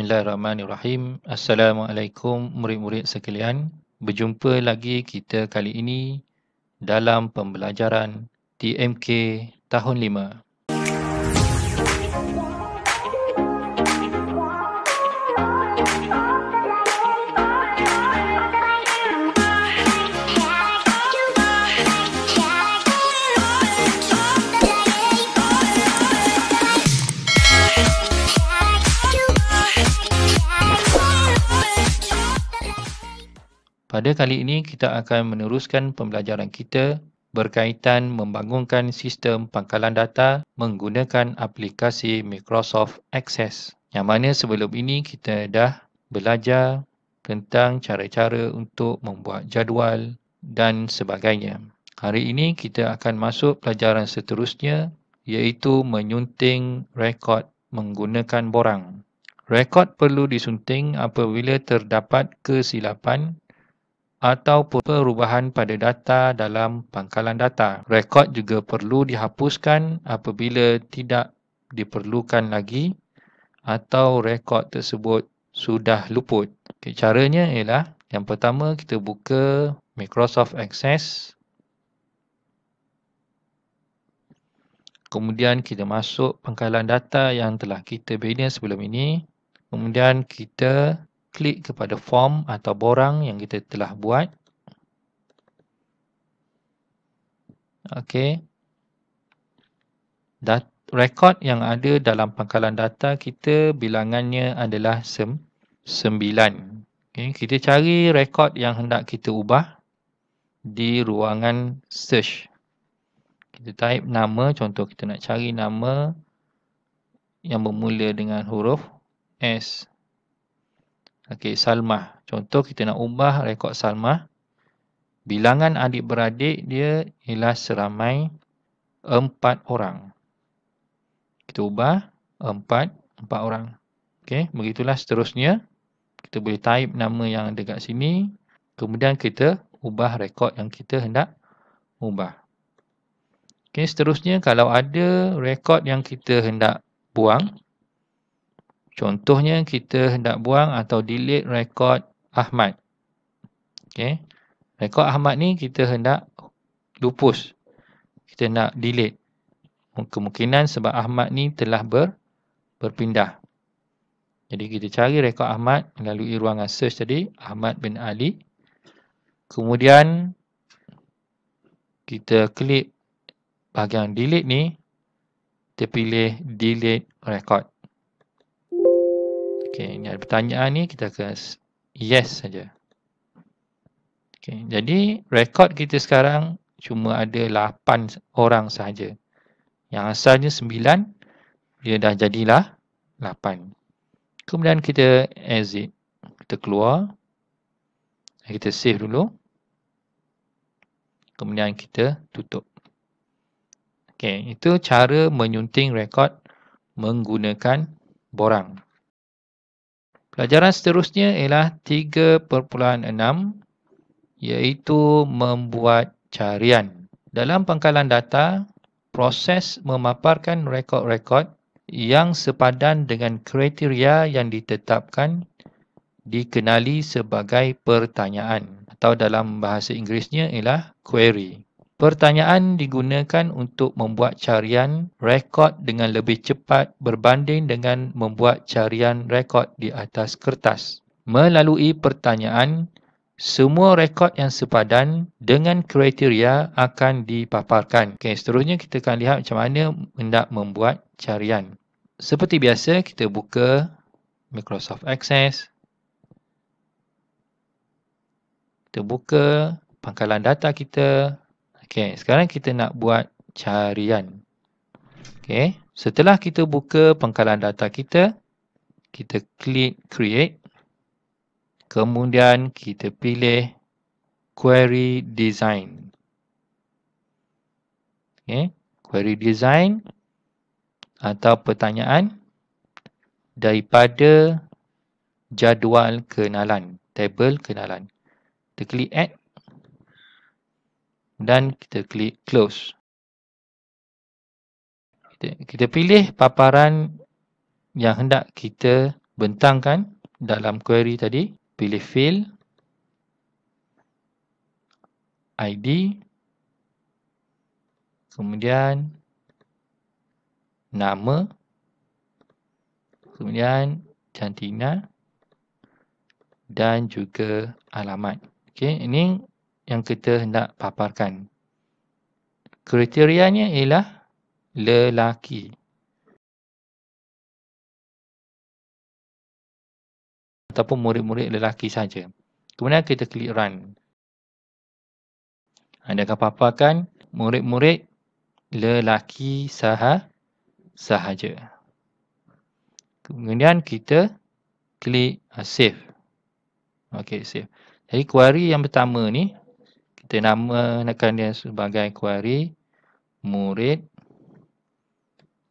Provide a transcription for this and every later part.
Bismillahirrahmanirrahim. Assalamualaikum murid-murid sekalian. Berjumpa lagi kita kali ini dalam pembelajaran TMK tahun 5. Pada kali ini kita akan meneruskan pembelajaran kita berkaitan membangunkan sistem pangkalan data menggunakan aplikasi Microsoft Access. Yang mana sebelum ini kita dah belajar tentang cara-cara untuk membuat jadual dan sebagainya. Hari ini kita akan masuk pelajaran seterusnya iaitu menyunting rekod menggunakan borang. Rekod perlu disunting apabila terdapat kesilapan atau perubahan pada data dalam pangkalan data. Rekod juga perlu dihapuskan apabila tidak diperlukan lagi atau rekod tersebut sudah luput. Okay, caranya ialah yang pertama kita buka Microsoft Access. Kemudian kita masuk pangkalan data yang telah kita bina sebelum ini. Kemudian kita klik kepada form atau borang yang kita telah buat. Okey. Rekod yang ada dalam pangkalan data kita bilangannya adalah 9. Okay. Kita cari rekod yang hendak kita ubah di ruangan search. Kita type nama, contoh kita nak cari nama yang bermula dengan huruf S. Okey, Salmah. Contoh kita nak ubah rekod Salmah. Bilangan adik-beradik dia ialah seramai 4 orang. Kita ubah 4 orang. Okey, begitulah seterusnya. Kita boleh type nama yang ada kat sini. Kemudian kita ubah rekod yang kita hendak ubah. Okey, seterusnya kalau ada rekod yang kita hendak buang. Contohnya kita hendak buang atau delete rekod Ahmad. Okey. Rekod Ahmad ni kita hendak lupus. Kita nak delete. Kemungkinan sebab Ahmad ni telah berpindah. Jadi kita cari rekod Ahmad melalui ruangan search tadi, Ahmad bin Ali. Kemudian kita klik bahagian delete ni, kita pilih delete record. Okey, ini ada pertanyaan ni, kita akan yes saja. Okey, jadi rekod kita sekarang cuma ada 8 orang sahaja. Yang asalnya 9, dia dah jadilah 8. Kemudian kita exit. Kita keluar. Kita save dulu. Kemudian kita tutup. Okey, itu cara menyunting rekod menggunakan borang. Pelajaran seterusnya ialah 3.6 iaitu membuat carian. Dalam pangkalan data, proses memaparkan rekod-rekod yang sepadan dengan kriteria yang ditetapkan dikenali sebagai pertanyaan atau dalam bahasa Inggerisnya ialah query. Pertanyaan digunakan untuk membuat carian rekod dengan lebih cepat berbanding dengan membuat carian rekod di atas kertas. Melalui pertanyaan, semua rekod yang sepadan dengan kriteria akan dipaparkan. Okey, seterusnya kita akan lihat macam mana hendak membuat carian. Seperti biasa, kita buka Microsoft Access. Kita buka pangkalan data kita. Okey, sekarang kita nak buat carian. Okey, setelah kita buka pangkalan data kita, kita klik create. Kemudian kita pilih query design. Okey, query design atau pertanyaan daripada jadual kenalan, tabel kenalan. Kita klik add. Dan kita klik close. Kita pilih paparan yang hendak kita bentangkan dalam query tadi, pilih field, ID, kemudian nama, kemudian jantina dan juga alamat. Okey, ini yang kita hendak paparkan. Kriterianya ialah lelaki ataupun murid-murid lelaki saja. Kemudian kita klik run. Anda akan paparkan murid-murid lelaki sahaja. Kemudian kita klik save. Okey, save. Jadi query yang pertama ni kita namakan dia sebagai query murid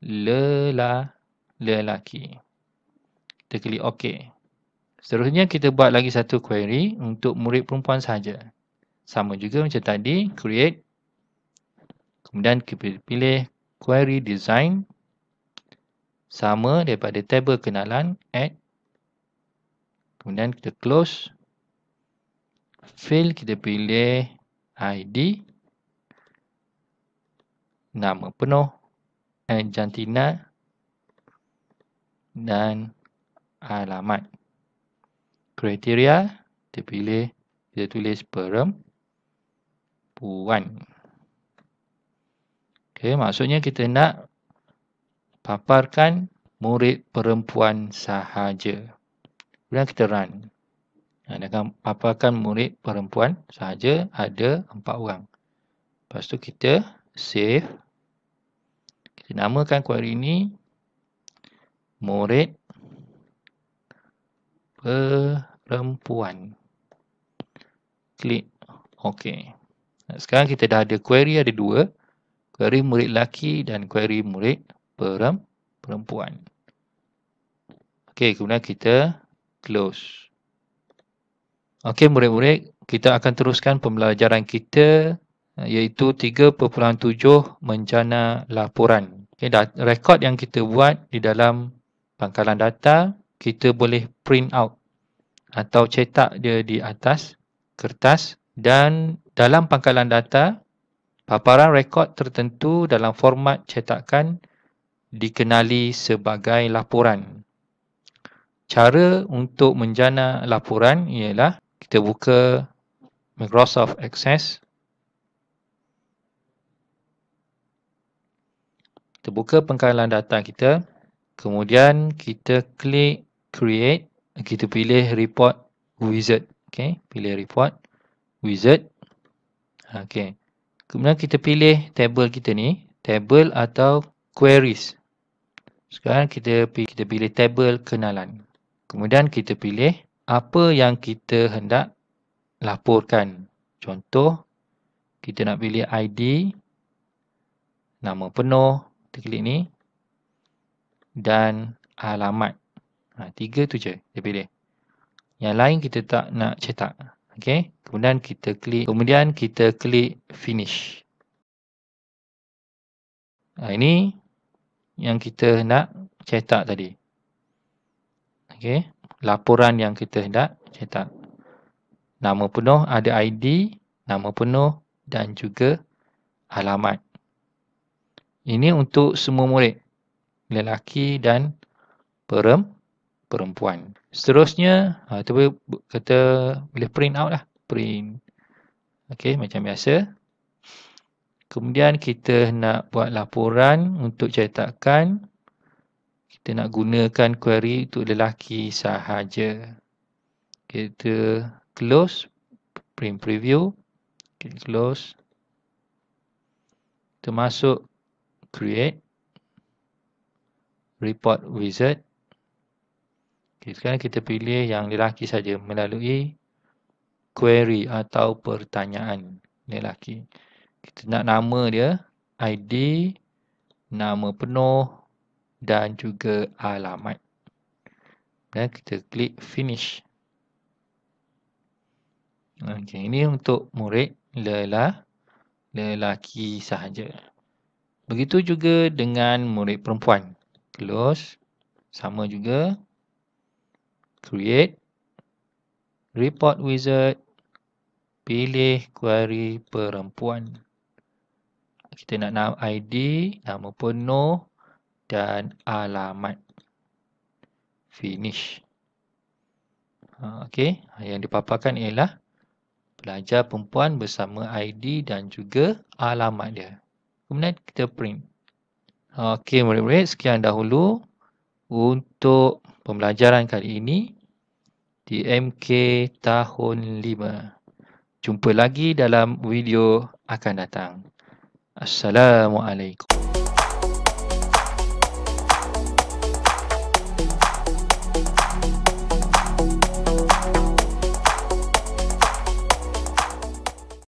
lelaki. Kita klik OK. Seterusnya kita buat lagi satu query untuk murid perempuan sahaja. Sama juga macam tadi, create. Kemudian kita pilih query design. Sama daripada table kenalan, add. Kemudian kita close. Field kita pilih ID. Nama penuh. Jantina. Dan alamat. Kriteria, kita tulis perempuan. Okey, maksudnya kita nak paparkan murid perempuan sahaja. Kemudian kita run. Anda akan paparkan murid perempuan sahaja, ada 4 orang. Lepas tu kita save. Kita namakan query ini murid perempuan. Klik OK. Sekarang kita dah ada query ada 2. Query murid lelaki dan query murid perempuan. Okey, kemudian kita close. Okey murid-murid, kita akan teruskan pembelajaran kita iaitu 3.7 menjana laporan. Okay, rekod yang kita buat di dalam pangkalan data, kita boleh print out atau cetak dia di atas kertas, dan dalam pangkalan data, paparan rekod tertentu dalam format cetakan dikenali sebagai laporan. Cara untuk menjana laporan ialah kita buka Microsoft Access. Kita buka pangkalan data kita. Kemudian kita klik create. Kita pilih report wizard. Okay, pilih report wizard. Okay. Kemudian kita pilih table kita ni, table atau queries. Sekarang kita pilih table kenalan. Kemudian kita pilih apa yang kita hendak laporkan. Contoh, kita nak pilih ID, nama penuh, kita klik ni, dan alamat. 3 tu je kita pilih. Yang lain kita tak nak cetak. Okey, kemudian kita klik finish. Ini yang kita nak cetak tadi. Okey, laporan yang kita hendak cetak. Nama penuh, ada ID, nama penuh dan juga alamat. Ini untuk semua murid, lelaki dan perempuan. Seterusnya, kita boleh print out lah. Print. Okey, macam biasa. Kemudian kita nak buat laporan untuk cetakan. Kita nak gunakan query untuk lelaki sahaja. Kita close. Print preview. Kita close. Kita masuk create. Report wizard. Sekarang kita pilih yang lelaki saja melalui query atau pertanyaan lelaki. Kita nak nama dia, ID, nama penuh dan juga alamat. Dan kita klik finish. Okey, ini untuk murid lelaki sahaja. Begitu juga dengan murid perempuan. Close. Sama juga. create report wizard, pilih query perempuan. Kita nak nama ID, nama penuh dan alamat. Finish. Okey, yang dipaparkan ialah pelajar perempuan bersama ID dan juga alamat dia. Kemudian kita print. Okey murid-murid, sekian dahulu untuk pembelajaran kali ini di MK tahun 5. Jumpa lagi dalam video akan datang. Assalamualaikum.